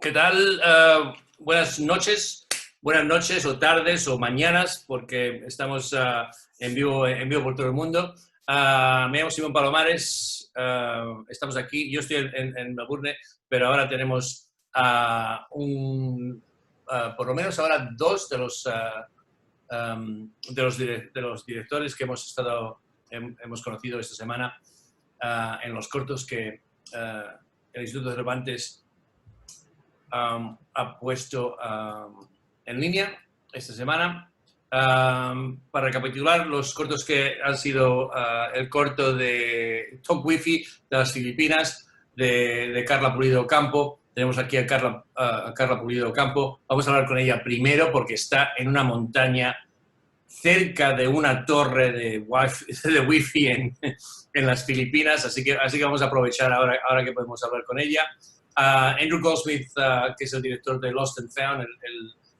¿Qué tal? Buenas noches o tardes o mañanas, porque estamos en vivo por todo el mundo. Me llamo Simón Palomares, estamos aquí, yo estoy en Melbourne, pero ahora tenemos por lo menos ahora dos de los directores que hemos conocido esta semana en los cortos que el Instituto de Cervantes ha puesto en línea esta semana. Para recapitular, los cortos que han sido el corto de Tokwifi, de las Filipinas, de Carla Ocampo. Tenemos aquí a Carla Ocampo. Vamos a hablar con ella primero porque está en una montaña cerca de una torre de wifi en las Filipinas, así que vamos a aprovechar ahora que podemos hablar con ella. Andrew Goldsmith, que es el director de Lost and Found,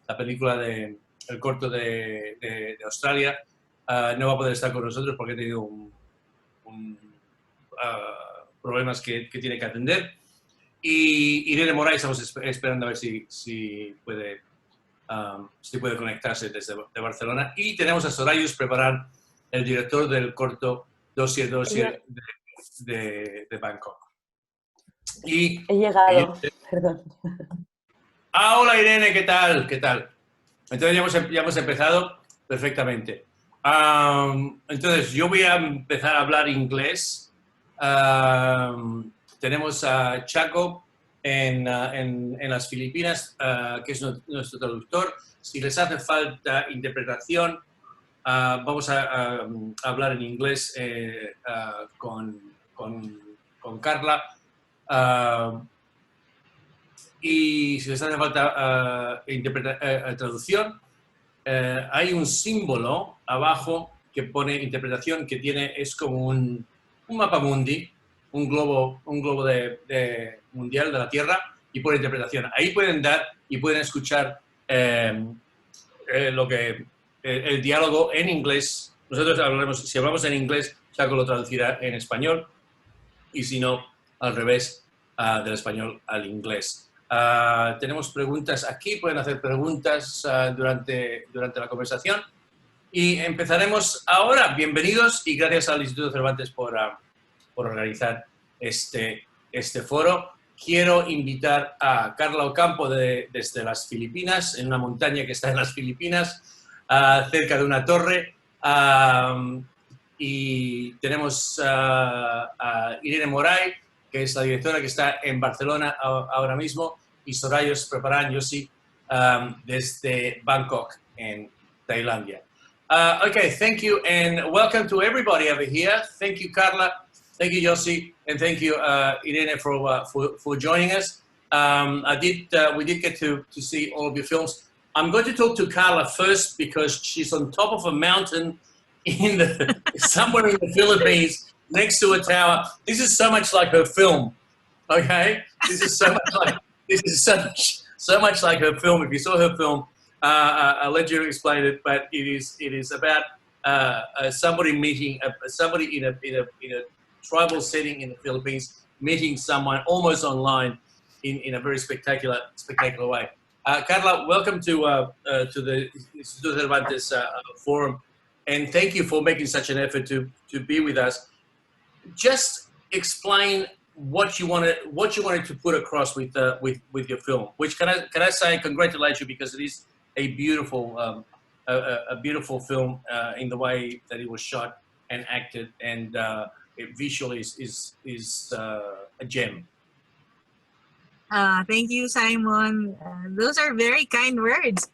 la película el corto de Australia, no va a poder estar con nosotros porque ha tenido problemas que tiene que atender. Y Irene Moray, estamos esperando a ver si puede conectarse desde Barcelona. Y tenemos a Sorayos Praparan, el director del corto Dossier de Bangkok. He llegado, perdón. Hola Irene, ¿qué tal? ¿Qué tal? Entonces ya hemos empezado perfectamente. Entonces yo voy a empezar a hablar inglés. Tenemos a Chaco en las Filipinas, que es nuestro traductor. Si les hace falta interpretación, vamos a hablar en inglés con Carla. Y si les hace falta traducción, hay un símbolo abajo que pone interpretación, que es como un mapa mundi, un globo mundial de la Tierra, y pone interpretación. Ahí pueden dar y pueden escuchar el diálogo en inglés. Nosotros si hablamos en inglés, Chaco lo traducirá en español, y si no, al revés, del español al inglés. Tenemos preguntas aquí, pueden hacer preguntas durante la conversación. Y empezaremos ahora. Bienvenidos y gracias al Instituto Cervantes por organizar este foro. Quiero invitar a Carla Ocampo desde las Filipinas, en una montaña que está en las Filipinas, cerca de una torre. Y tenemos a Irene Moray, que es la directora, que está en Barcelona ahora mismo, y Sorayos Praparan, yo sí, desde Bangkok, en Tailandia. Okay, thank you, and welcome to everybody over here. Thank you, Carla. Thank you, Yossi, and thank you, Irene, for joining us. We did get to see all of your films. I'm going to talk to Carla first because she's on top of a mountain somewhere in the Philippines, next to a tower. This is so much like her film. Okay, this is so much like her film. If you saw her film, I'll let you explain it. But it is about somebody meeting somebody in a tribal setting in the Philippines, meeting someone almost online in a very spectacular way. Carla, welcome to the Instituto Cervantes forum, and thank you for making such an effort to be with us. Just explain what you wanted to put across with your film. Which can I say congratulate you, because it is a beautiful film in the way that it was shot and acted, and it visually is a gem. Thank you, Simon. Those are very kind words.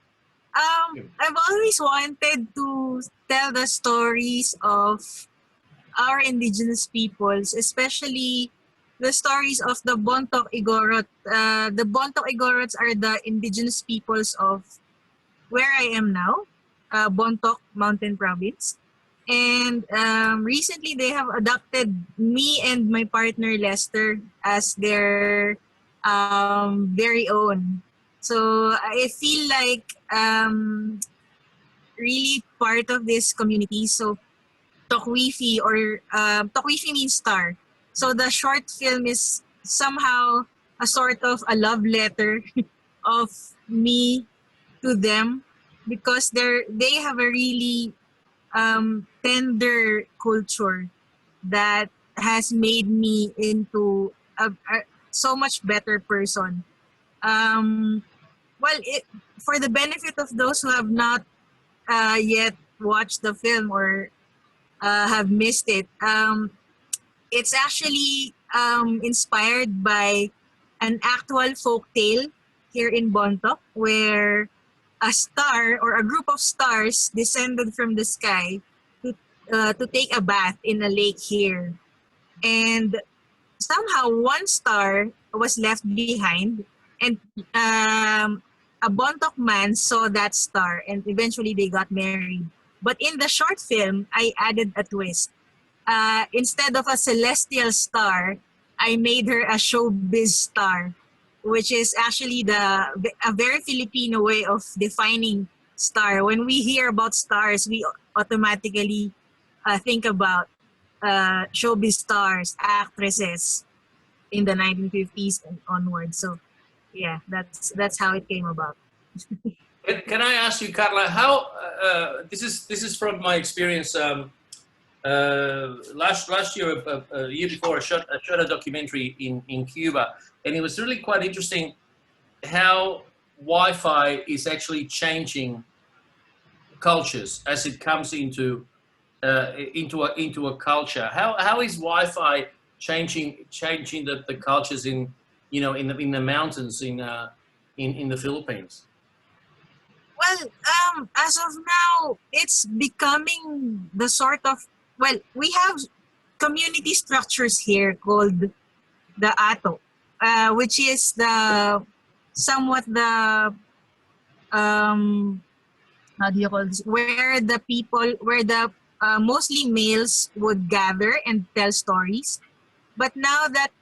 I've always wanted to tell the stories of our indigenous peoples, especially the stories of the Bontoc Igorot. The Bontoc Igorots are the indigenous peoples of where I am now, Bontoc Mountain Province. And recently they have adopted me and my partner Lester as their very own. So I feel like really part of this community. So Tokwifi, or Tokwifi means star. So the short film is somehow a sort of a love letter of me to them, because they have a really tender culture that has made me into a so much better person. Well, for the benefit of those who have not yet watched the film or have missed it, it's actually inspired by an actual folk tale here in Bontoc, where a star or a group of stars descended from the sky to take a bath in a lake here. And somehow one star was left behind, and a Bontoc man saw that star, and eventually they got married. But in the short film, I added a twist. Instead of a celestial star, I made her a showbiz star, which is actually a very Filipino way of defining star. When we hear about stars, we automatically think about showbiz stars, actresses in the 1950s and onwards. So, yeah, that's how it came about. Can I ask you, Carla, how this is from my experience. Last year, a year before, I shot a documentary in Cuba, and it was really quite interesting how Wi-Fi is actually changing cultures as it comes into a culture. How is Wi-Fi changing the cultures in the mountains in the Philippines? Well, as of now, it's becoming the sort of, well, we have community structures here called the Ato, which is somewhat the how do you call this? Where the mostly males would gather and tell stories. But now that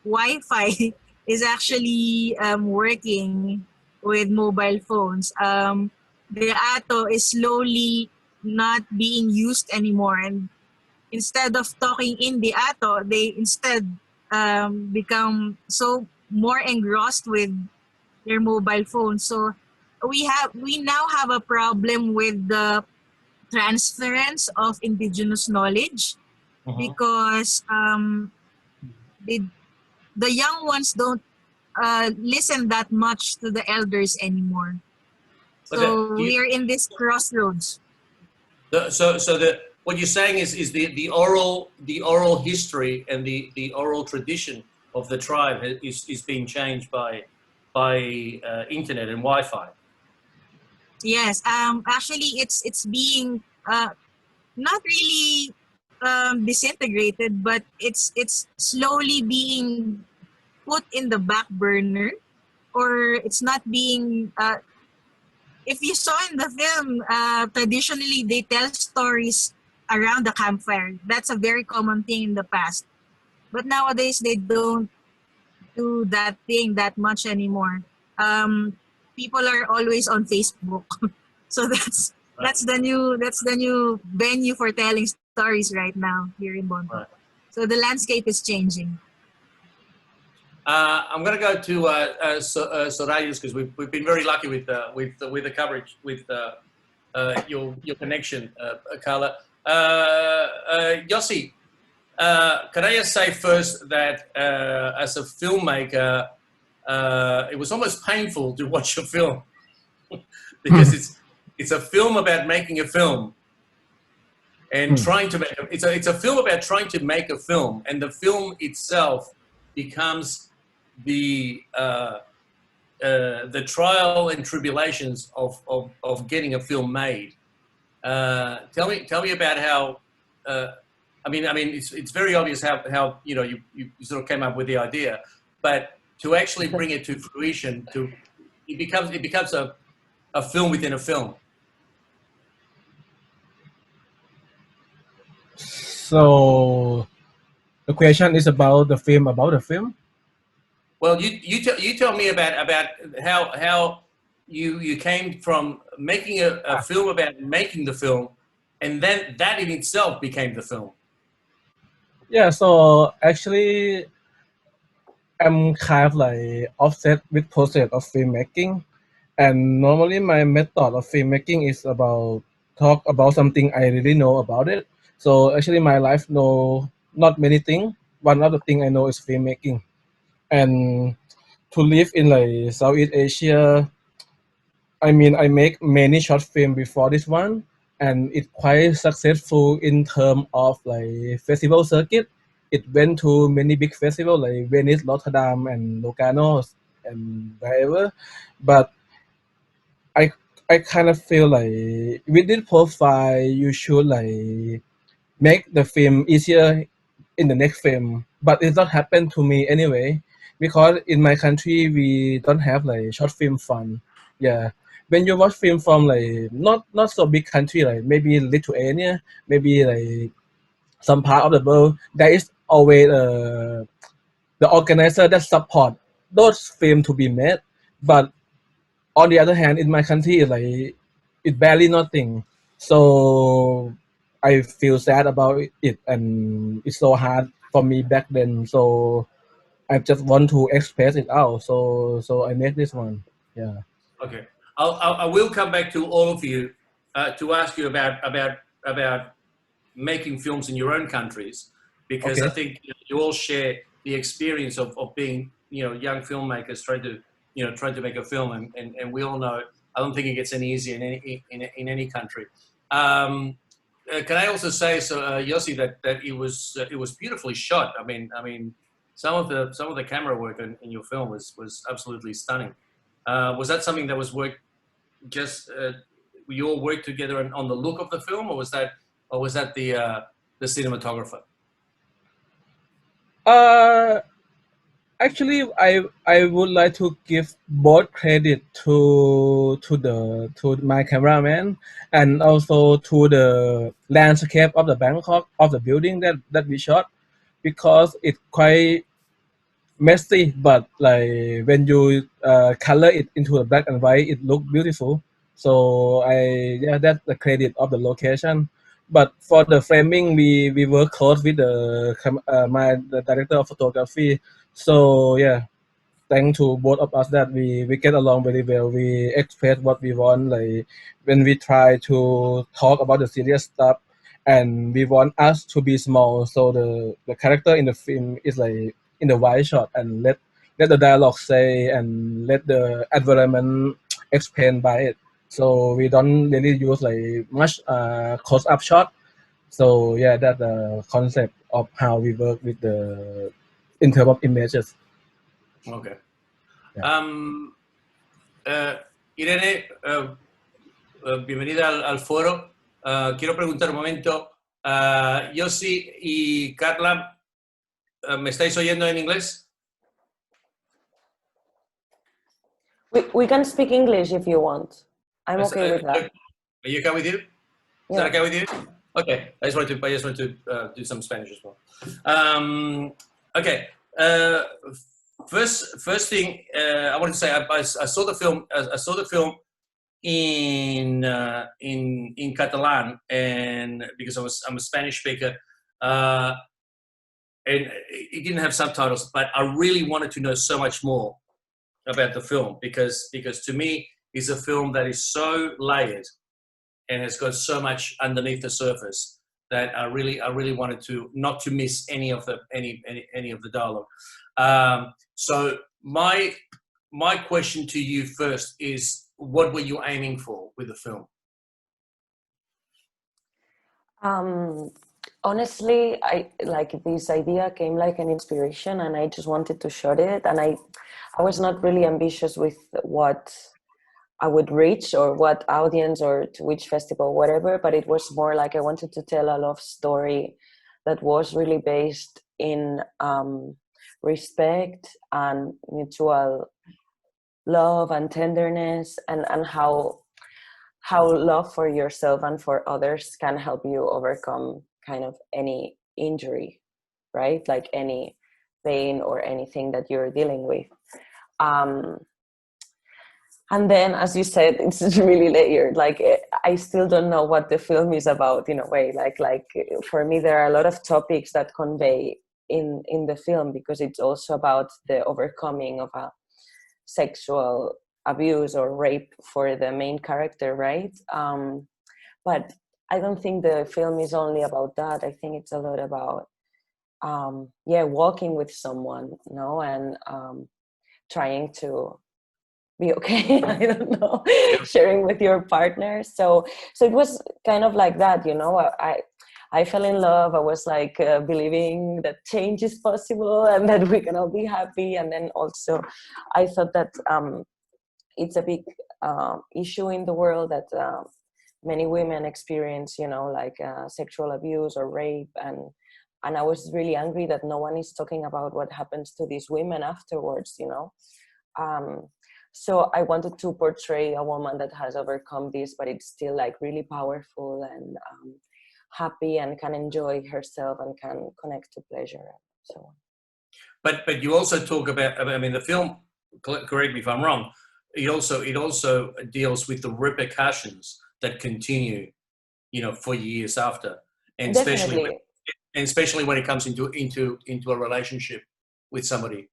Wi-Fi is actually working with mobile phones, the Ato is slowly not being used anymore. And instead of talking in the Ato, they instead become so more engrossed with their mobile phones. So we now have a problem with the transference of indigenous knowledge, because the young ones don't listen that much to the elders anymore. So we are in this crossroads. What you're saying is the oral history and the oral tradition of the tribe is being changed by internet and Wi-Fi. Yes, actually, it's being not really disintegrated, but it's slowly being put in the back burner, or it's not being. If you saw in the film, traditionally they tell stories around the campfire. That's a very common thing in the past, but nowadays they don't do that thing that much anymore. People are always on Facebook, so that's the new venue for telling stories right now here in Bontoc. Right. So the landscape is changing. I'm going to go to Sorayos, because we've been very lucky with the coverage with your connection, Carla. Yossi, can I just say first that as a filmmaker, it was almost painful to watch your film because it's a film about making a film and trying to make it's a film about trying to make a film, and the film itself becomes the trial and tribulations of getting a film made. Tell me about how. I mean, it's very obvious how you sort of came up with the idea, but to actually bring it to fruition, it becomes a film within a film. So the question is about the film. Well, you tell me about how you came from making a film about making the film, and then that in itself became the film. Yeah. So actually, I'm kind of like obsessed with process of filmmaking, and normally my method of filmmaking is about talk about something I really know about it. So actually, my life know not many things. One of the thing I know is filmmaking, and to live in like Southeast Asia, I mean, I make many short film before this one, and it's quite successful in terms of like festival circuit. It went to many big festivals like Venice, Rotterdam, and Locarno, and wherever. But I I kind of feel like with this profile, you should like make the film easier in the next film. But it not happen to me anyway, because in my country we don't have like short film fund. Yeah, when you watch film from like not so big country like maybe Lithuania, maybe like some part of the world, there is always the organizer that support those films to be made. But on the other hand, in my country, it's like it's barely nothing. So I feel sad about it, and it's so hard for me back then. So I just want to express it out. So I made this one. Yeah. Okay, I will come back to all of you to ask you about making films in your own countries, because Okay. I think you all share the experience of being young filmmakers trying to make a film, and we all know I don't think it gets any easier in any country. Can I also say, so Yossi, that it was beautifully shot. I mean, some of the camera work in your film was absolutely stunning. Was that something that was worked just we all worked together on the look of the film, or was that the cinematographer? Uh, Actually, I would like to give both credit to my cameraman, and also to the landscape of the Bangkok of the building that we shot, because it's quite messy, but like when you color it into a black and white, it look beautiful. So yeah, that's the credit of the location. But for the framing, we work close with the director of photography. So yeah, thanks to both of us that we get along very well. We express what we want, like when we try to talk about the serious stuff, and we want us to be small. So the character in the film is like in the wide shot, and let the dialogue say, and let the environment explain by it. So we don't really use like much close up shot. So yeah, that's the concept of how we work with the in terms of images. Okay. Yeah. Irene, bienvenida al foro. Quiero preguntar un momento, Yossi y Carla, ¿me estáis oyendo en inglés? We can speak English if you want. I'm okay with that. Are you okay with you? Is that okay with you? Okay. I just wanted to do some Spanish as well. Okay. First thing I wanted to say, I saw the film. I saw the film in Catalan, and because I'm a Spanish speaker, and it didn't have subtitles, but I really wanted to know so much more about the film, because to me it's a film that is so layered and has got so much underneath the surface that I really wanted to not to miss any of the dialogue. So my question to you first is, what were you aiming for with the film? Honestly, I like this idea came like an inspiration, and I just wanted to shoot it, and I was not really ambitious with what I would reach or what audience or to which festival, whatever, but it was more like I wanted to tell a love story that was really based in respect and mutual love and tenderness, and how love for yourself and for others can help you overcome kind of any injury, right? Like any pain or anything that you're dealing with. And then, as you said, it's really layered. Like, I still don't know what the film is about in a way. Like for me, there are a lot of topics that convey in the film, because it's also about the overcoming of a sexual abuse or rape for the main character, right? But I don't think the film is only about that. I think it's a lot about walking with someone, you know, and trying to be okay. I don't know, sharing with your partner. So it was kind of like that, you know. I fell in love. I was like believing that change is possible and that we can all be happy. And then also I thought that it's a big issue in the world that many women experience, you know, like sexual abuse or rape. And I was really angry that no one is talking about what happens to these women afterwards, you know. So I wanted to portray a woman that has overcome this, but it's still like really powerful and happy and can enjoy herself and can connect to pleasure and so on. But you also talk about, I mean, the film, correct me if I'm wrong, it also deals with the repercussions that continue, you know, for years after, and especially when it comes into a relationship with somebody.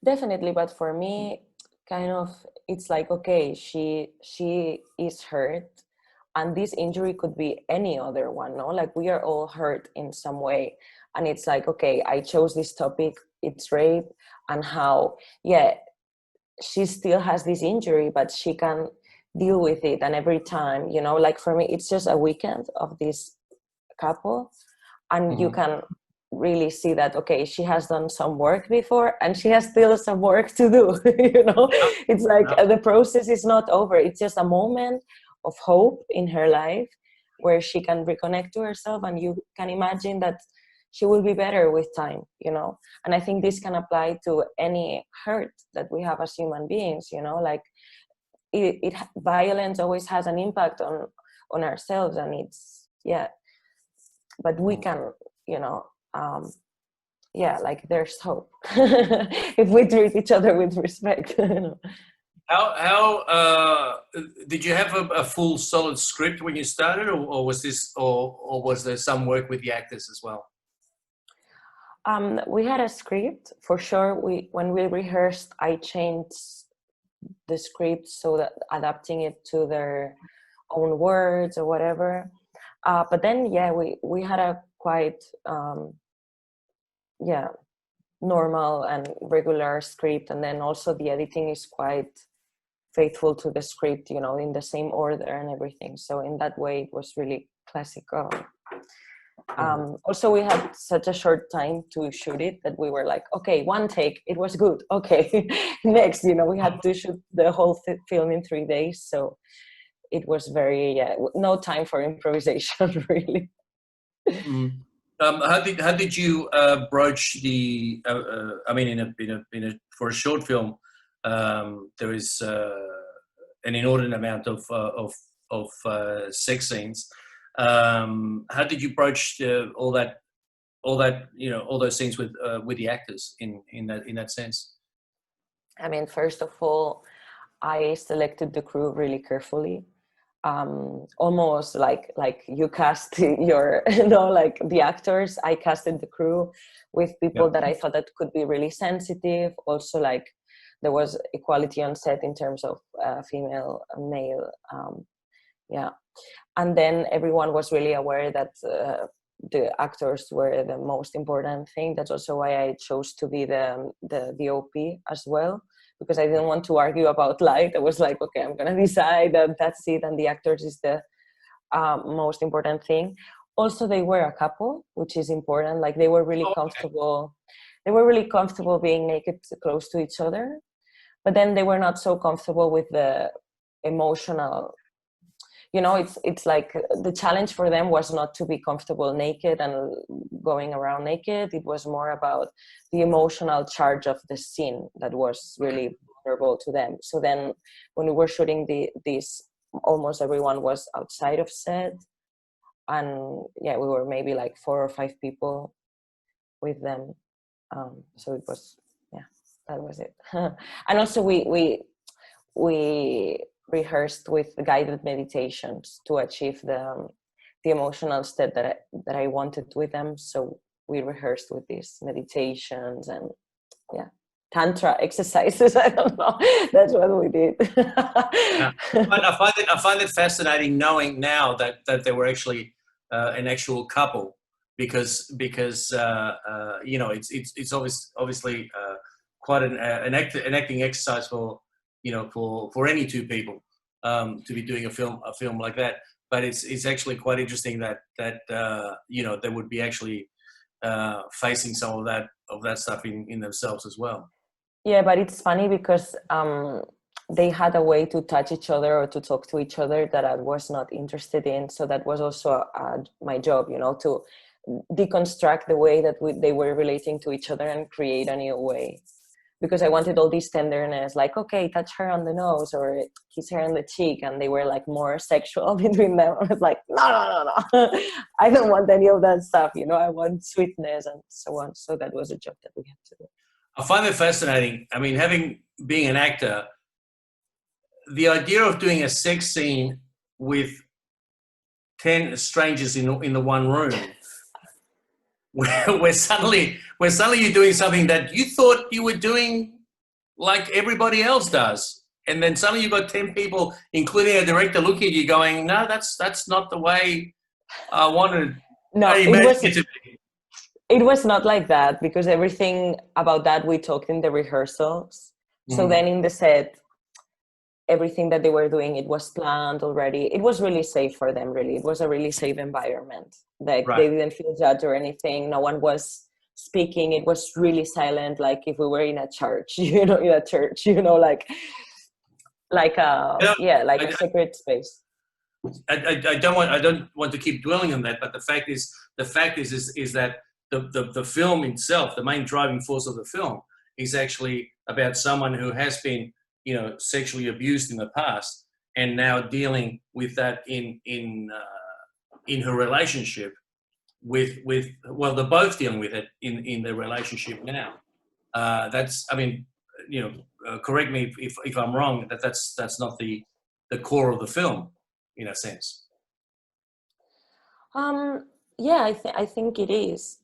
Definitely, but for me, kind of, it's like, okay, she is hurt, and this injury could be any other one, no? Like, we are all hurt in some way, and it's like, okay, I chose this topic, it's rape, and how, she still has this injury, but she can deal with it. And every time, you know, like for me, it's just a weekend of this couple, and you can really see that, okay, she has done some work before and she has still some work to do. You know, it's like the process is not over. It's just a moment of hope in her life where she can reconnect to herself, and you can imagine that she will be better with time, you know. And I think this can apply to any hurt that we have as human beings, you know, like violence always has an impact on ourselves, and it's, but we can, you know, like there's hope if we treat each other with respect. You know? How did you have a full solid script when you started, or was this, or was there some work with the actors as well? We had a script for sure. When we rehearsed, I changed the script so that adapting it to their own words or whatever. But then, we had a quite normal and regular script, and then also the editing is quite faithful to the script, you know, in the same order and everything. So in that way, it was really classical. Also, we had such a short time to shoot it that we were like, okay, one take, it was good. Okay, next, you know, we had to shoot the whole film in 3 days. So it was very, no time for improvisation, really. How did you broach the? I mean, for a short film, there is an inordinate amount of sex scenes. How did you broach all that, you know, all those scenes with the actors in that sense? I mean, first of all, I selected the crew really carefully. Almost like you cast your, you know, like the actors. I casted the crew with people that I thought that could be really sensitive. Also, like there was equality on set in terms of female and male. And then everyone was really aware that the actors were the most important thing. That's also why I chose to be the DOP as well, because I didn't want to argue about light. I was like, okay, I'm going to decide that that's it, and the actors is the most important thing. Also, they were a couple, which is important. Like they were really comfortable. They were really comfortable being naked close to each other, but then they were not so comfortable with the emotional. You know, it's like the challenge for them was not to be comfortable naked and going around naked. It was more about the emotional charge of the scene that was really vulnerable to them. So then when we were shooting this, almost everyone was outside of set. And we were maybe like 4 or 5 people with them. So it was, that was it. And also we rehearsed with guided meditations to achieve the emotional state that I wanted with them. So we rehearsed with these meditations and tantra exercises. I don't know. That's what we did. Yeah. I find it fascinating knowing now that they were actually an actual couple, because you know, it's obviously quite an acting exercise for, you know, for any two people to be doing a film like that. But it's actually quite interesting that you know, they would be actually facing some of that stuff in themselves as well. Yeah, but it's funny because they had a way to touch each other or to talk to each other that I was not interested in. So that was also my job, you know, to deconstruct the way that they were relating to each other and create a new way. Because I wanted all this tenderness, like, okay, touch her on the nose or kiss her on the cheek, and they were like more sexual between them. I was like, no. I don't want any of that stuff, you know, I want sweetness and so on. So that was a job that we had to do. I find it fascinating. I mean, being an actor, the idea of doing a sex scene with 10 strangers in the one room, where suddenly you're doing something that you thought you were doing like everybody else does, and then suddenly you've got 10 people, including a director, looking at you going, no, that's not the way I wanted. No, It was not like that, because everything about that we talked in the rehearsals. So then in the set, everything that they were doing, it was planned already. It was really safe for them, really. It was a really safe environment. Like they didn't feel judged or anything. No one was speaking. It was really silent, like if we were in a church, you know, like a sacred space. I don't want to keep dwelling on that, but the fact is that the film itself, the main driving force of the film, is actually about someone who has been, you know, sexually abused in the past, and now dealing with that in her relationship with well, they're both dealing with it in their relationship now. That's, I mean, you know, correct me if I'm wrong, that's not the core of the film, in a sense. Yeah, I think it is.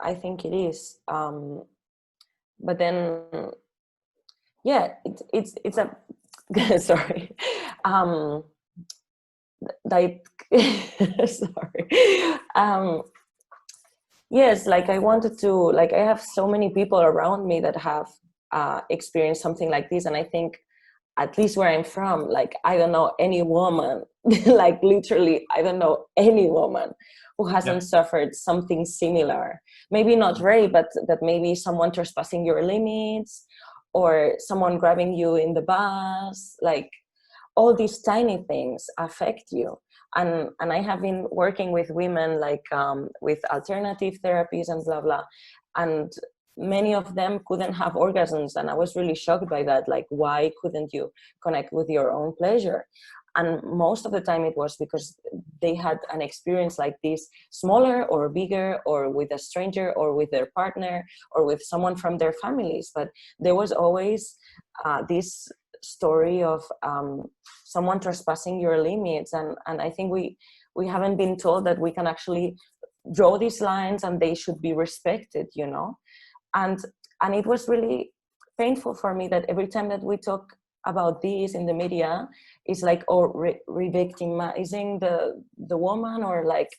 But then, yeah, it's a sorry. Sorry. Yes, like I wanted to, like I have so many people around me that have experienced something like this, and I think, at least where I'm from, like I don't know any woman, like literally I don't know any woman who hasn't suffered something similar. Maybe not rape, but that maybe someone trespassing your limits, or someone grabbing you in the bus. Like all these tiny things affect you. And I have been working with women, like with alternative therapies and blah blah, and many of them couldn't have orgasms, and I was really shocked by that. Like, why couldn't you connect with your own pleasure? And most of the time it was because they had an experience like this, smaller or bigger, or with a stranger, or with their partner, or with someone from their families. But there was always this story of someone trespassing your limits, and I think we haven't been told that we can actually draw these lines and they should be respected, you know. And it was really painful for me that every time that we talk about this in the media, it's like, re-victimizing the woman, or like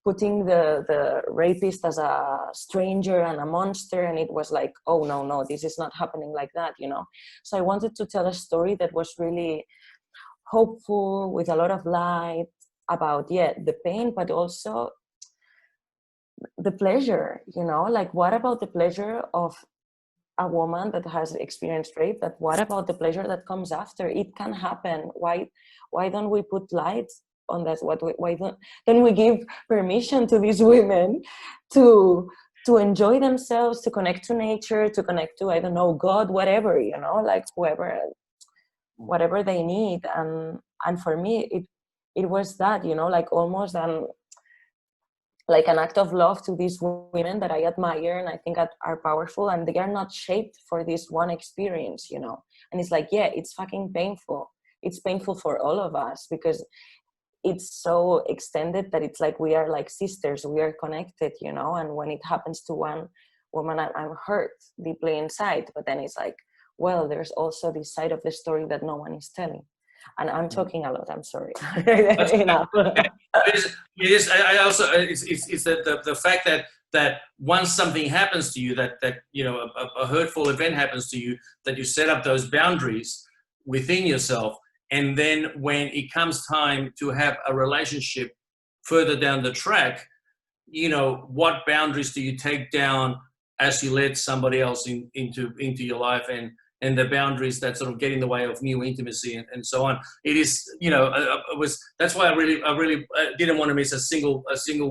putting the rapist as a stranger and a monster. And it was like, oh no, this is not happening like that, you know. So I wanted to tell a story that was really hopeful, with a lot of light, about the pain, but also the pleasure, you know. Like, what about the pleasure of a woman that has experienced rape? But what about the pleasure that comes after? It can happen. Why don't we put light on that? Why don't we give permission to these women to enjoy themselves, to connect to nature, to connect to, I don't know, God, whatever, you know, like whatever they need. And for me, it was that, you know, like almost like an act of love to these women that I admire and I think are powerful, and they are not shaped for this one experience, you know. And it's like, it's fucking painful. It's painful for all of us, because it's so extended that it's like we are like sisters, we are connected, you know. And when it happens to one woman, I'm hurt deeply inside, but then it's like, well, there's also this side of the story that no one is telling. And I'm talking a lot, I'm sorry. Enough. I also, it's the fact that once something happens to you, that you know, a hurtful event happens to you, that you set up those boundaries within yourself. And then when it comes time to have a relationship further down the track, you know, what boundaries do you take down as you let somebody else into your life, and the boundaries that sort of get in the way of new intimacy and so on. It is, you know, that's why I really didn't want to miss a single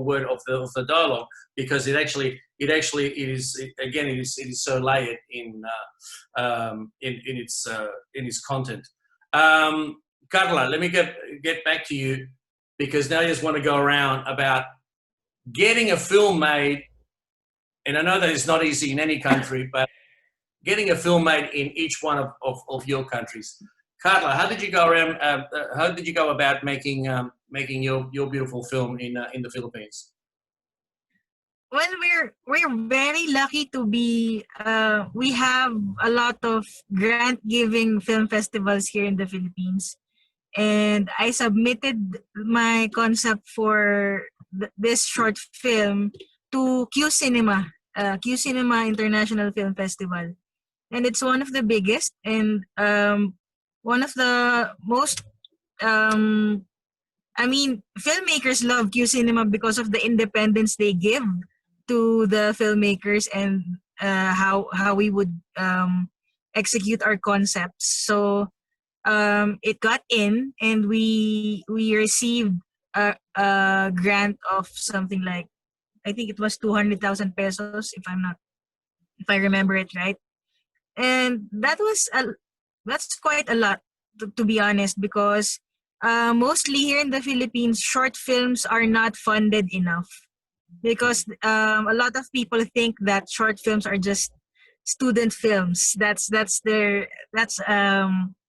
word of the dialogue, because it is so layered in its content. Carla, let me get back to you, because now I just want to go around about getting a film made, and I know that it's not easy in any country, but getting a film made in each one of your countries. Carla, how did you go around? How did you go about making your beautiful film in the Philippines? Well, we're very lucky to be. We have a lot of grant-giving film festivals here in the Philippines, and I submitted my concept for this short film to Q Cinema International Film Festival, and it's one of the biggest and one of the most. I mean, filmmakers love Q Cinema because of the independence they give to the filmmakers, and how we would execute our concepts. So it got in, and we received a grant of something like, I think it was 200,000 pesos, if I remember it right. And that's quite a lot, to be honest, because mostly here in the Philippines, short films are not funded enough, because a lot of people think that short films are just student films. That's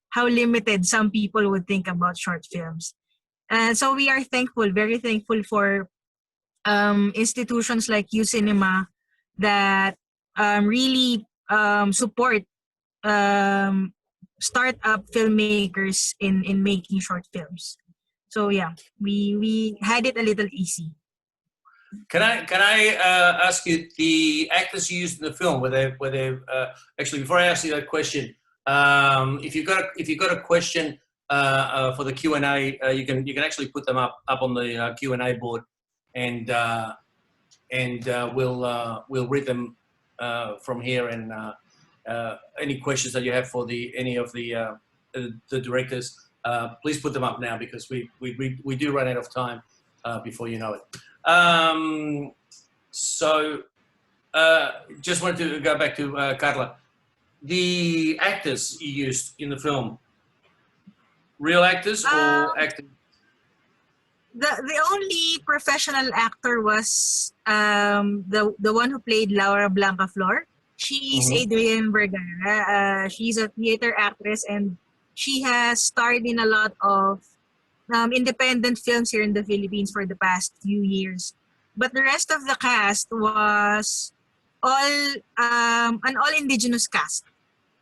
how limited some people would think about short films. And so we are very thankful for institutions like U Cinema that really support startup filmmakers in making short films. So yeah, we had it a little easy. Can I ask you, the actors you used in the film, were they actually, before I ask you that question, if you've got a question for the Q&A, you can actually put them up on the Q&A board, and we'll read them from here, and any questions that you have for any of the directors, please put them up now, because we do run out of time before you know it. So just wanted to go back to Carla. The actors you used in the film, real actors or actors? The only professional actor was the one who played Laura Blanca Flor. She's Adrienne Vergara. She's a theater actress, and she has starred in a lot of independent films here in the Philippines for the past few years. But the rest of the cast was an all indigenous cast.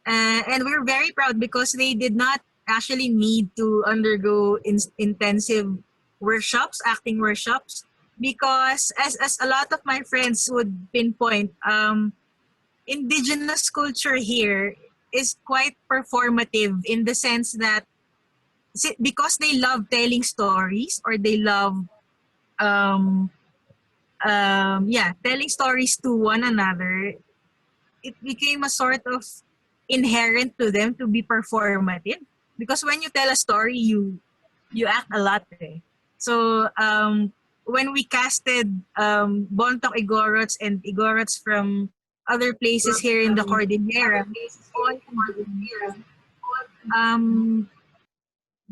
And we're very proud because they did not actually need to undergo intensive workshops, acting workshops, because as a lot of my friends would pinpoint, indigenous culture here is quite performative, in the sense that because they love telling stories, or they love telling stories to one another, it became a sort of inherent to them to be performative, because when you tell a story, you act a lot. So when we casted Bontoc Igorots and Igorots from other places here in the Cordillera,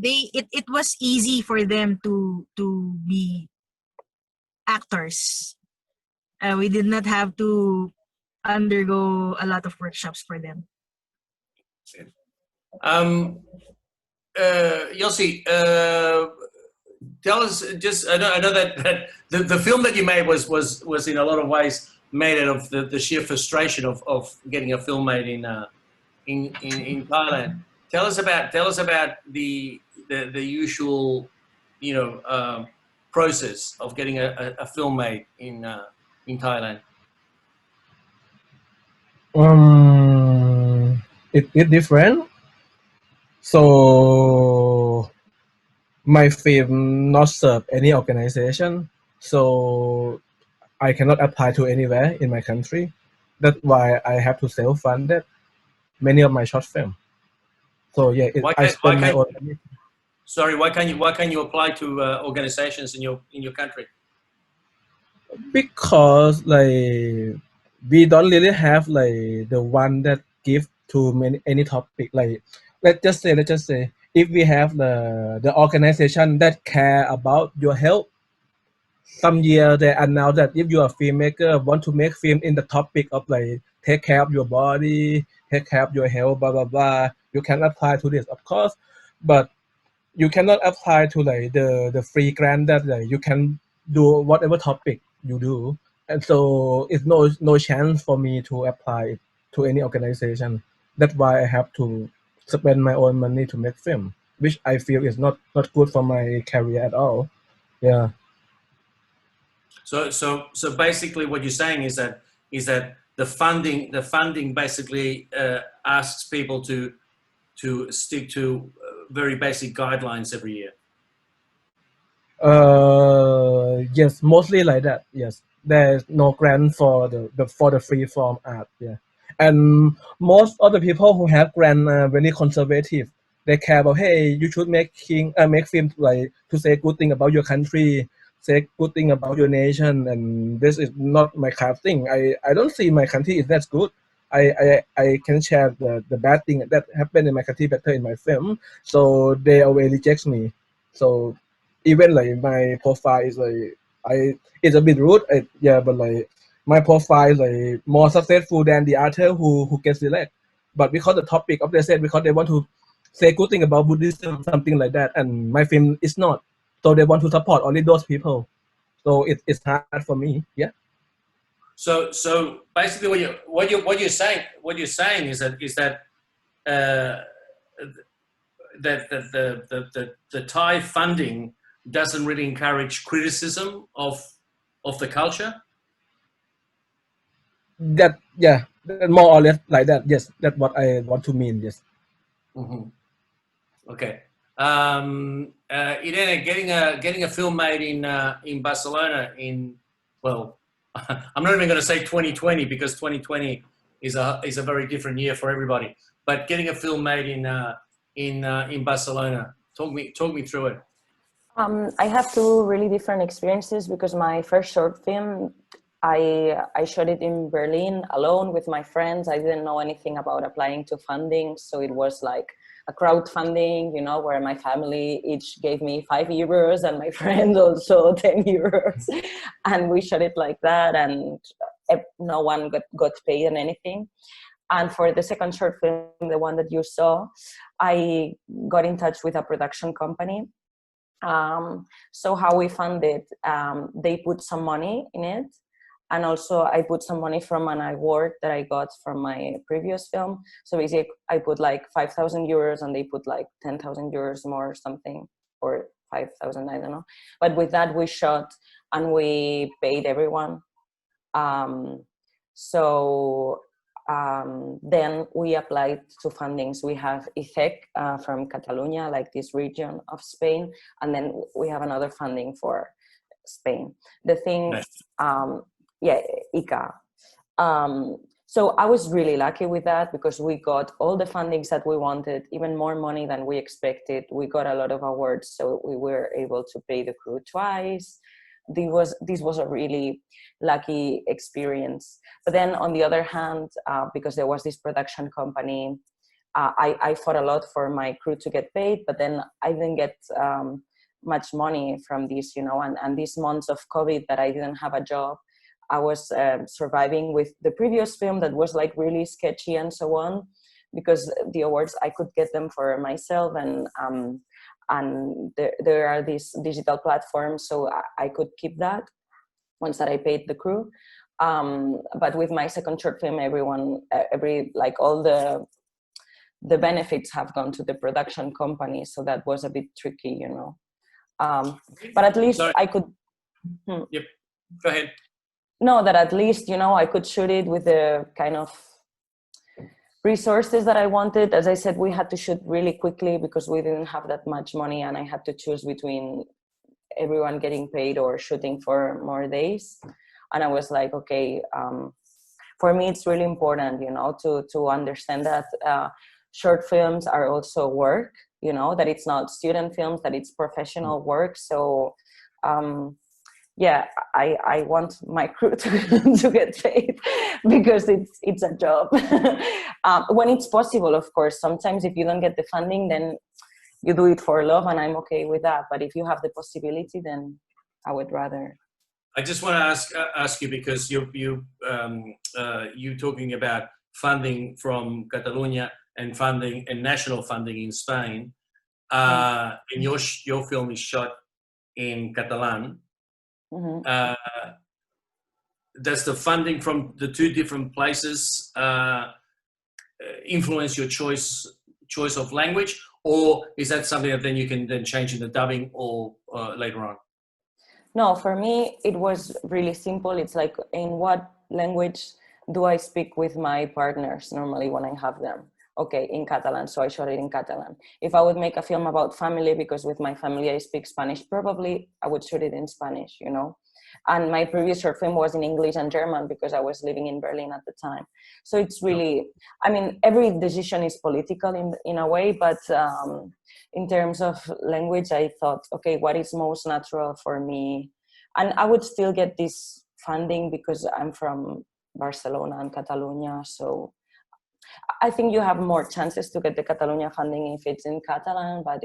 it was easy for them to be actors. We did not have to undergo a lot of workshops for them. Yossi, tell us just. I know that the film that you made was in a lot of ways made out of the sheer frustration of getting a film made in Thailand. Tell us about the usual, process of getting a film made in Thailand. It's different. So my film not serve any organization, so I cannot apply to anywhere in my country. That's why I have to self-fund it. Many of my short film. So yeah, I spend my own money. Sorry, why can't you apply to organizations in your country? Because like we don't really have like the one that give to any topic. Like let's just say if we have the organization that care about your health, some year they announce that if you are a filmmaker want to make film in the topic of like take care of your body, take care of your health, blah blah blah, you can apply to this, of course, but you cannot apply to like the free grant that like you can do whatever topic you do, and so it's no chance for me to apply to any organization. That's why I have to spend my own money to make film, which I feel is not good for my career at all. Yeah. So basically, what you're saying is that the funding basically asks people to stick to very basic guidelines every year. Yes, mostly like that. Yes, there's no grant for the free form art. Yeah, and most of the people who have grant are very conservative. They care about, hey, you should make film like to say good thing about your country, say good thing about your nation, and this is not my kind of thing. I don't see my country is that good. I can share the bad thing that happened in my country better in my film, so they always reject me. So even like my profile is like it's a bit rude, yeah, but like my profile is like more successful than the author who gets select. But because the topic of they said because they want to say good thing about Buddhism, something like that, and my film is not, so they want to support only those people. So it's hard for me. Yeah. So basically, what you're saying is that the Thai funding doesn't really encourage criticism of the culture. That yeah, more or less like that. Yes, that's what I want to mean. Yes. Mm-hmm. Okay. Irene, getting a film made in Barcelona I'm not even going to say 2020 because 2020 is a very different year for everybody. But getting a film made in Barcelona, talk me through it. I have two really different experiences because my first short film, I shot it in Berlin alone with my friends. I didn't know anything about applying to funding, so it was like a crowdfunding, where my family each gave me €5 and my friend also €10, and we shot it like that, and no one got paid on anything. And for the second short film, the one that you saw, I got in touch with a production company. So how we funded, they put some money in it, and also I put some money from an award that I got from my previous film. So basically I put like €5,000 and they put like €10,000 more or something, or 5,000, I don't know. But with that we shot and we paid everyone. Then we applied to fundings. We have ICEC from Catalonia, like this region of Spain, and then we have another funding for Spain. The thing, ICA. So I was really lucky with that because we got all the fundings that we wanted, even more money than we expected. We got a lot of awards, so we were able to pay the crew twice. This was a really lucky experience. But then on the other hand, because there was this production company, I fought a lot for my crew to get paid, but then I didn't get much money from this, and these months of COVID that I didn't have a job, I was surviving with the previous film that was like really sketchy and so on, because the awards, I could get them for myself, and and there are these digital platforms, so I could keep that once that I paid the crew. But with my second short film, all the benefits have gone to the production company, so that was a bit tricky, you know. But at least I could. Yep. Go ahead. No, that at least, you know, I could shoot it with the kind of resources that I wanted. As I said, we had to shoot really quickly because we didn't have that much money, and I had to choose between everyone getting paid or shooting for more days. And I was like, okay, for me, it's really important, you know, to understand that short films are also work, you know, that it's not student films, that it's professional work. So, yeah, I want my crew to get paid because it's a job. When it's possible, of course. Sometimes if you don't get the funding, then you do it for love, and I'm okay with that. But if you have the possibility, then I would rather. I just want to ask you, because you talking about funding from Catalonia and funding and national funding in Spain, and your film is shot in Catalan. Mm-hmm. Does the funding from the two different places influence your choice of language, or is that something that then you can then change in the dubbing or later on? No, for me, it was really simple. It's like, in what language do I speak with my partners normally when I have them? Okay, in Catalan, so I shot it in Catalan. If I would make a film about family, because with my family I speak Spanish, probably I would shoot it in Spanish, you know? And my previous short film was in English and German because I was living in Berlin at the time. So it's really, I mean, every decision is political in a way, but in terms of language, I thought, okay, what is most natural for me? And I would still get this funding because I'm from Barcelona and Catalonia. So I think you have more chances to get the Catalonia funding if it's in Catalan, but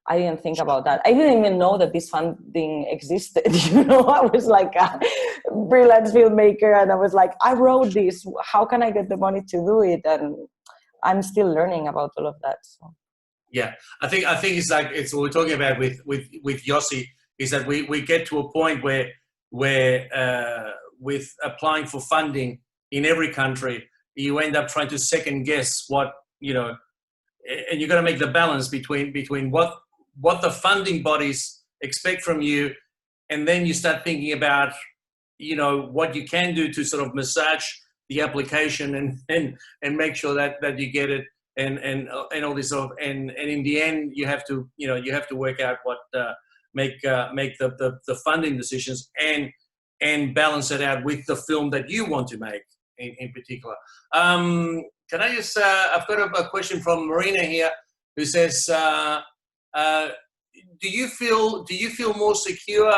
I didn't think about that. I didn't even know that this funding existed. You know, I was like a freelance filmmaker, and I was like, I wrote this. How can I get the money to do it? And I'm still learning about all of that. So. Yeah, I think it's like what we're talking about with Yossi is that we get to a point where with applying for funding in every country, you end up trying to second guess what, you know, and you've got to make the balance between what the funding bodies expect from you, and then you start thinking about, you know, what you can do to sort of massage the application and make sure that you get it and all this sort of, and in the end you have to work out what make the funding decisions and balance it out with the film that you want to make in particular. Can I just I've got a question from Marina here who says, do you feel more secure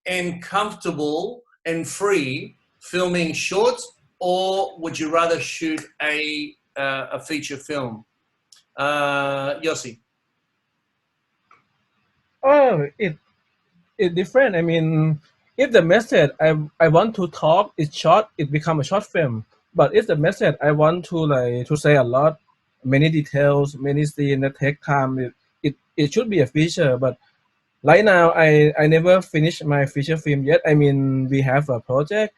and comfortable and free filming shorts, or would you rather shoot a feature film? Yossi. Oh, it's different. I mean, if the message I want to talk is short, it becomes a short film. But if the message I want to say a lot, many details, many scenes that take time, it should be a feature. But right now, I never finished my feature film yet. I mean, we have a project.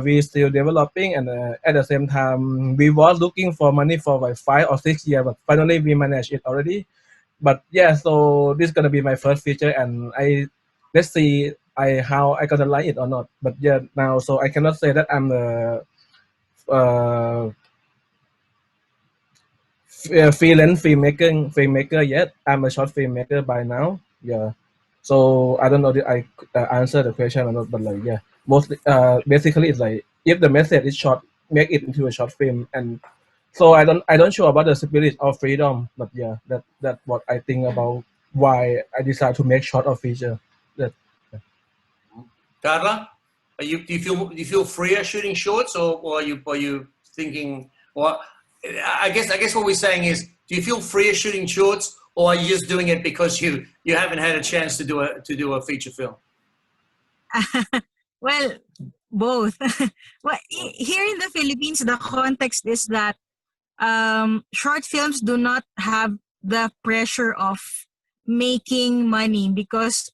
We still developing, and at the same time, we was looking for money for like 5 or 6 years, but finally we managed it already. But yeah, so this is gonna be my first feature, and let's see how I gonna like it or not. But yeah, now so I cannot say that I'm the freelance filmmaker yet. I'm a short filmmaker by now. Yeah. So I don't know if I answer the question or not, but like yeah, mostly basically it's like if the message is short, make it into a short film, and so I don't sure about the spirit of freedom, but yeah, that's what I think about why I decide to make short or feature. That. Carla, do you feel freer shooting shorts, or are you thinking? Or I guess what we're saying is, do you feel freer shooting shorts, or are you just doing it because you haven't had a chance to do a feature film? Well, both. Well, here in the Philippines, the context is that short films do not have the pressure of making money, because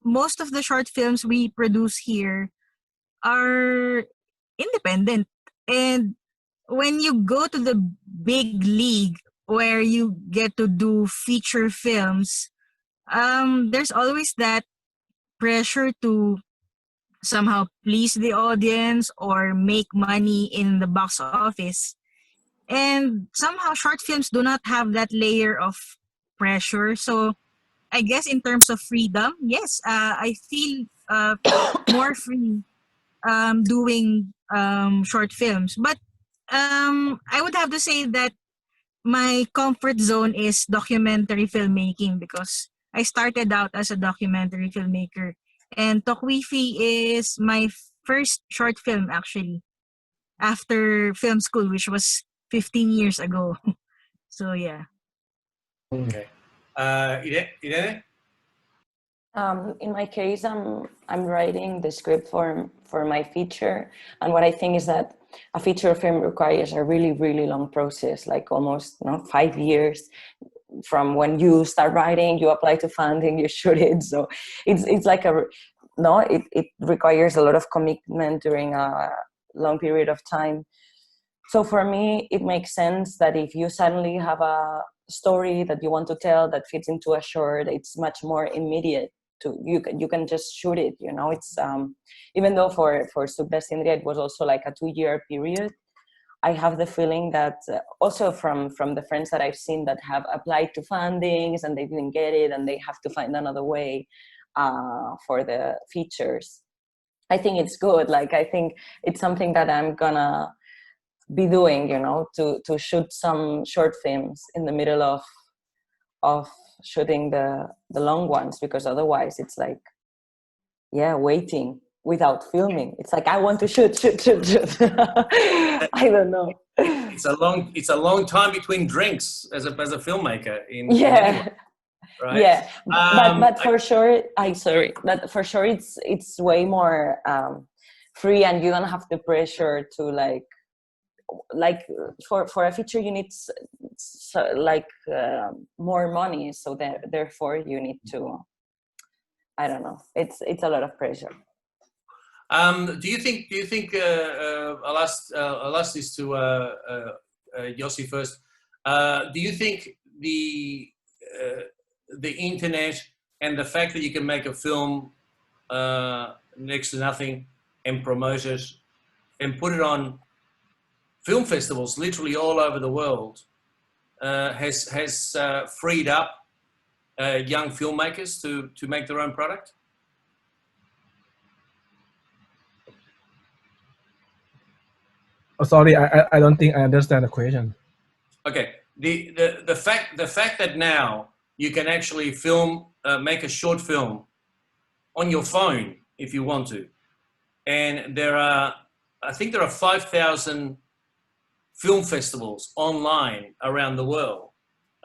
most of the short films we produce here are independent. And when you go to the big league where you get to do feature films, there's always that pressure to somehow please the audience or make money in the box office. And somehow short films do not have that layer of pressure. So I guess in terms of freedom, yes, I feel more free doing short films. But I would have to say that my comfort zone is documentary filmmaking, because I started out as a documentary filmmaker. And Tokwifi is my first short film, actually, after film school, which was 15 years ago. So, yeah. Okay. Irene? In my case, I'm writing the script for my feature, and what I think is that a feature film requires a really, really long process, like almost 5 years from when you start writing, you apply to funding, you shoot it. So it's like it requires a lot of commitment during a long period of time. So for me, it makes sense that if you suddenly have a story that you want to tell that fits into a short, it's much more immediate. You can just shoot it. It's even though for Síndria it was also like a 2-year period. I have the feeling that also from the friends that I've seen that have applied to fundings and they didn't get it and they have to find another way for the features. I think it's good. Like, I think it's something that I'm gonna be doing, to shoot some short films in the middle of shooting the long ones, because otherwise it's like, waiting without filming. It's like, I want to shoot. I don't know. It's a long time between drinks as a filmmaker in yeah. Right? Yeah, but for sure, but for sure it's way more free, and you don't have the pressure to like for a feature you need more money, so therefore you need to, I don't know, it's a lot of pressure. Do you think I'll ask this to Yossi first. Do you think the internet and the fact that you can make a film next to nothing and promote it and put it on film festivals literally all over the world has freed up young filmmakers to make their own product? Oh, sorry, I don't think I understand the question. Okay, the fact that now you can actually make a short film on your phone if you want to, and I think there are 5,000 film festivals online around the world.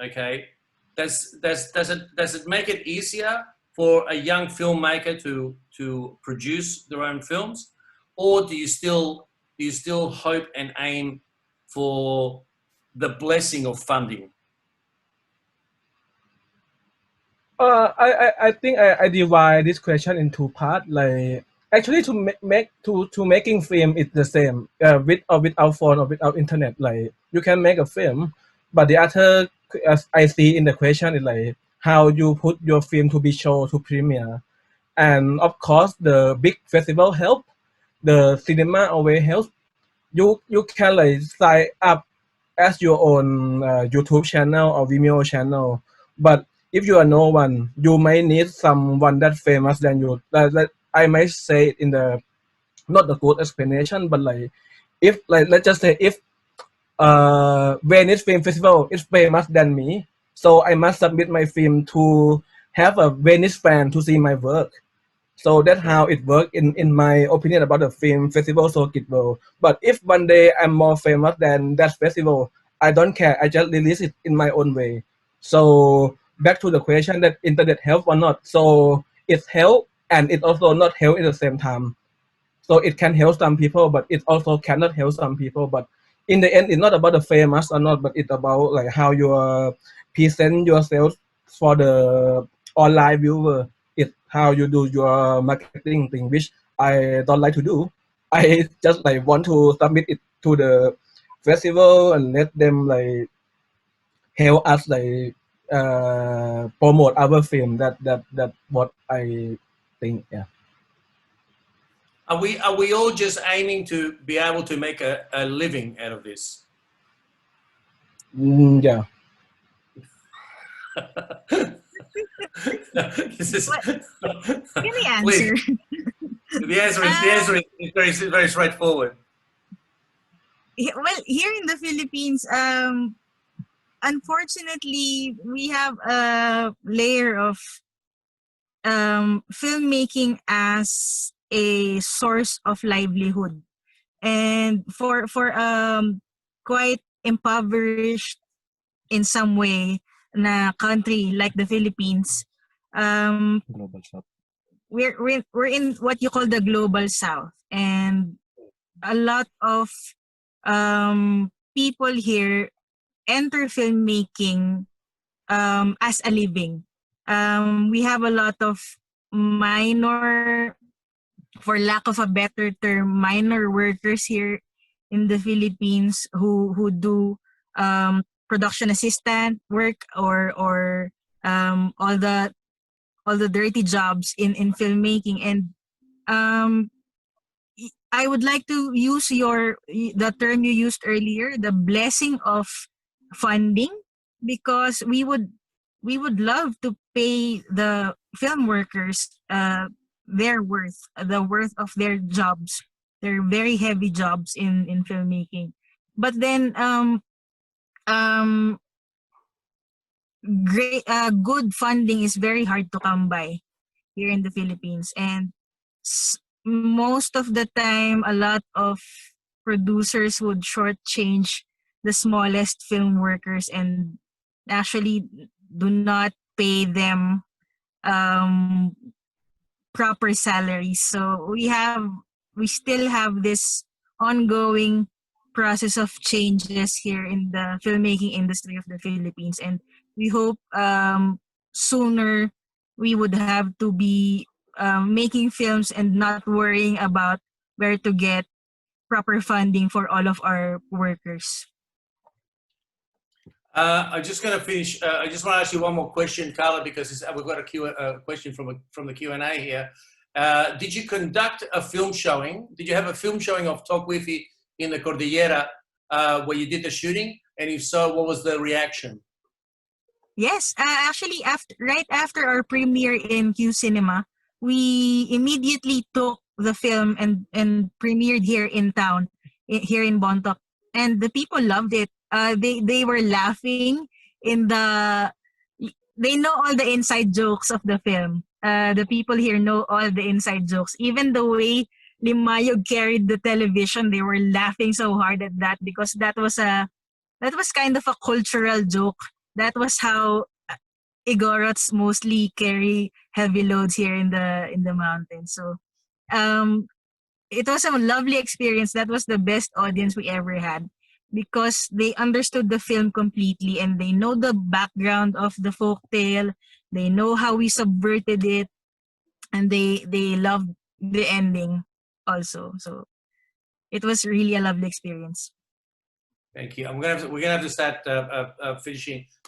Okay, does it make it easier for a young filmmaker to produce their own films, or do you still hope and aim for the blessing of funding? I think I divide this question in two parts. Like, actually, to making film is the same with or without phone or without internet. Like, you can make a film, but the other, as I see in the question, is like how you put your film to be shown, to premiere, and of course the big festival help. The cinema always helps. You can like sign up as your own YouTube channel or Vimeo channel, but if you are no one, you may need someone that famous than you. That I might say it in the not a good explanation, but like if let's just say if Venice Film Festival is famous than me, so I must submit my film to have a Venice fan to see my work. So that's how it works in my opinion about the film festival circuit world. But if one day I'm more famous than that festival, I don't care. I just release it in my own way. So back to the question that internet help or not. So it help and it also not help at the same time. So it can help some people, but it also cannot help some people. But in the end, it's not about the famous or not, but it's about like how you present yourself for the online viewer. It's how you do your marketing thing, which I don't like to do. I just like want to submit it to the festival and let them like help us like promote our film. That what I think. Yeah. Are we all just aiming to be able to make a living out of this? Yeah. This is, Give me please. answer. The answer is very straightforward. Well, here in the Philippines, unfortunately, we have a layer of filmmaking as a source of livelihood, and for quite impoverished in some way na country like the Philippines, Global shop. we're in what you call the global south, and a lot of people here enter filmmaking as a living. We have a lot of minor, for lack of a better term, minor workers here in the Philippines who do production assistant work or all the dirty jobs in filmmaking. And I would like to use the term you used earlier, the blessing of funding, because we would love to pay the film workers their worth, the worth of their jobs, their very heavy jobs in filmmaking. But then great good funding is very hard to come by here in the Philippines, and most of the time a lot of producers would shortchange the smallest film workers and actually do not pay them proper salaries. So we still have this ongoing process of changes here in the filmmaking industry of the Philippines, and we hope sooner we would have to be making films and not worrying about where to get proper funding for all of our workers. I'm just going to finish. I just want to ask you one more question, Carla, because we've got a question from the Q&A here. Did you conduct a film showing? Did you have a film showing of Tokwifi in the Cordillera where you did the shooting? And if so, what was the reaction? Yes, actually, right after our premiere in Q Cinema, we immediately took the film and premiered here in town, here in Bontoc, and the people loved it. They were laughing they know all the inside jokes of the film. The people here know all the inside jokes. Even the way Limayog carried the television, they were laughing so hard at that, because that was kind of a cultural joke. That was how Igorots mostly carry heavy loads here in the mountains. So it was a lovely experience. That was the best audience we ever had, because they understood the film completely and they know the background of the folktale. They know how we subverted it, and they loved the ending also. So it was really a lovely experience. Thank you. We're gonna have to start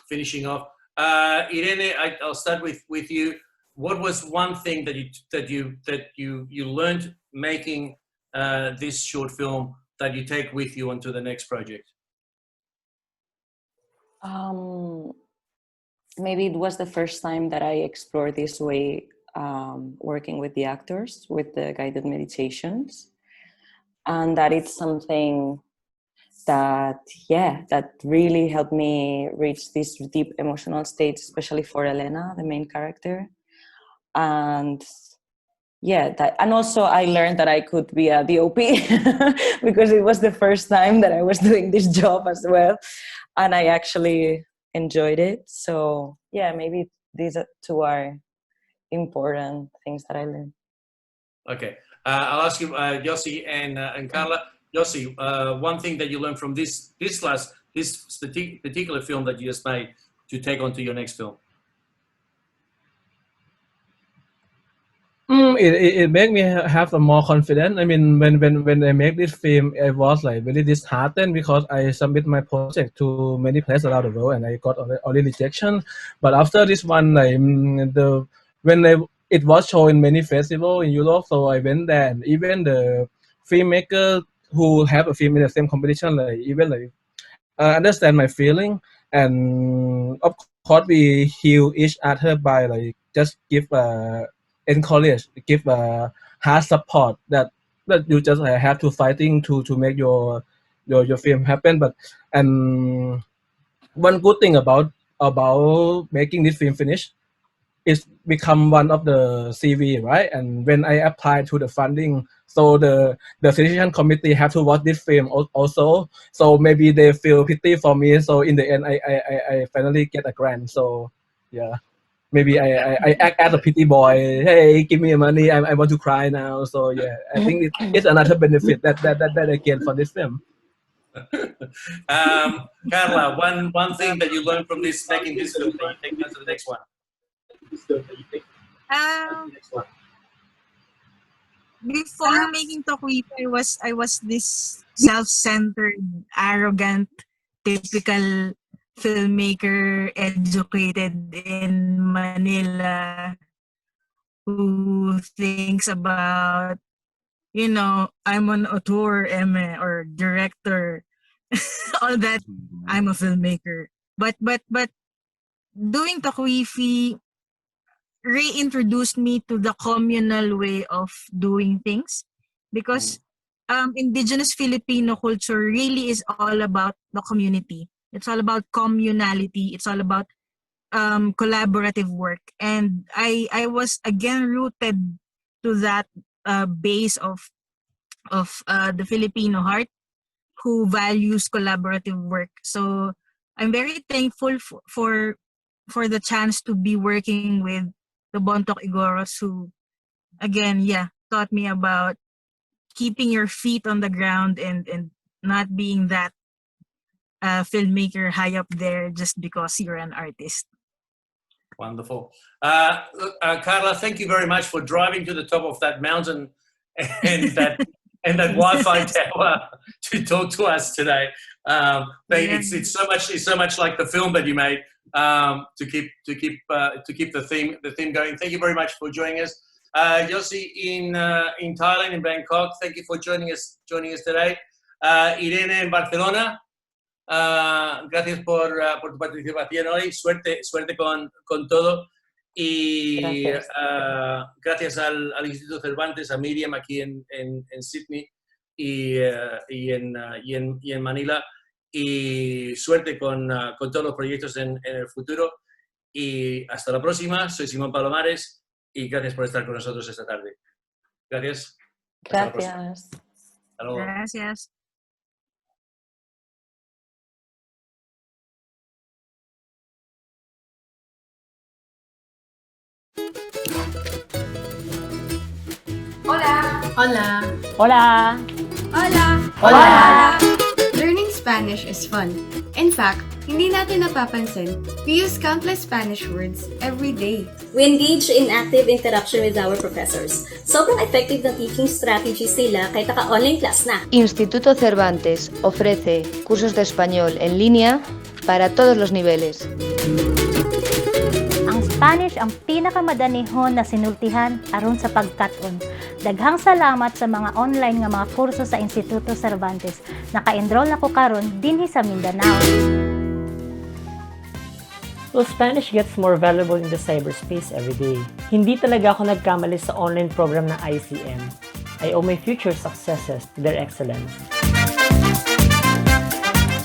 finishing off. Irene, I'll start with you. What was one thing that you learned making this short film that you take with you onto the next project? Maybe it was the first time that I explored this way, working with the actors, with the guided meditations, and that it's something that really helped me reach this deep emotional state, especially for Elena, the main character. And and also I learned that I could be a DOP because it was the first time that I was doing this job as well, and I actually enjoyed it. So maybe these two are important things that I learned. Okay, I'll ask you, Yossi and Carla. Yossi, one thing that you learned from this particular film that you just made to take on to your next film? it made me have a more confidence. I mean, when I make this film, I was like very disheartened because I submit my project to many places around the world and I got only rejection. But after this one, it was shown in many festivals in Europe, so I went there, and even the filmmaker who have a film in the same competition, like even like understand my feeling, and of course we heal each other by like just give encourage, give hard support that you just have to fighting to make your film happen. But and one good thing about making this film finish is become one of the CV, right? And when I apply to the funding, so the selection committee have to watch this film also. So maybe they feel pity for me. So in the end, I finally get a grant. So yeah, maybe I act as a pity boy. Hey, give me money. I want to cry now. So yeah, I think it's another benefit that I get for this film. Carla, one thing that you learned from this making this film that you take on to the next one. Before making Tokwifi, I was this self-centered, arrogant, typical filmmaker educated in Manila who thinks about, I'm an auteur, or director, all that. I'm a filmmaker. But doing Tokwifi reintroduced me to the communal way of doing things, because indigenous Filipino culture really is all about the community. It's all about communality. It's all about collaborative work. And I was again rooted to that base of the Filipino heart who values collaborative work. So I'm very thankful for the chance to be working with the Bontoc Igoros, who, again, taught me about keeping your feet on the ground and not being that filmmaker high up there just because you're an artist. Wonderful. Carla, thank you very much for driving to the top of that mountain and that Wi-Fi tower to talk to us today. It's so much like the film that you made. To keep the theme going. Thank you very much for joining us, Yossi in Thailand, in Bangkok. Thank you for joining us today. Irene en Barcelona, gracias por tu participación hoy. Suerte con todo. Y gracias al Instituto Cervantes, a Miriam aquí en Sydney y en Manila. Y suerte con todos los proyectos en el futuro. Y hasta la próxima. Soy Simón Palomares y gracias por estar con nosotros esta tarde. Gracias. Gracias. Hasta luego. Gracias. Hola. Hola. Hola. Hola. Hola. Learning Spanish is fun. In fact, hindi natin napapansin, we use countless Spanish words every day. We engage in active interaction with our professors. Sobrang effective na teaching strategies nila kahit naka-online class na. Instituto Cervantes ofrece cursos de español en línea para todos los niveles. Ang Spanish ang pinakamadanihon na sinultihan aron sa pagkat-on. Daghang salamat sa mga online nga mga kurso sa Instituto Cervantes. Naka-enroll na ko karon dinhi sa Mindanao. Well, Spanish gets more valuable in the cyberspace every day. Hindi talaga ako nagkamali sa online program ng ICM. I owe my future successes to their excellence.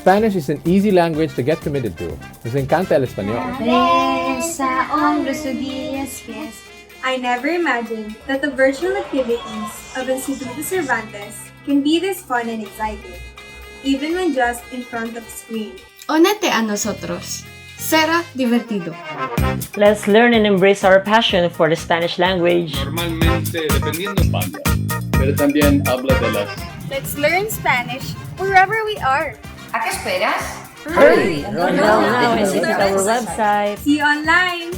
Spanish is an easy language to get committed to. Nos encanta el español. I never imagined that the virtual activities of Instituto Cervantes can be this fun and exciting, even when just in front of a screen. Únete a nosotros. Será divertido. Let's learn and embrace our passion for the Spanish language. Normalmente, dependiendo cambia, pero también habla de las... Let's learn Spanish wherever we are. ¿A qué esperas? Hurry! Go now and visit our website. See you online!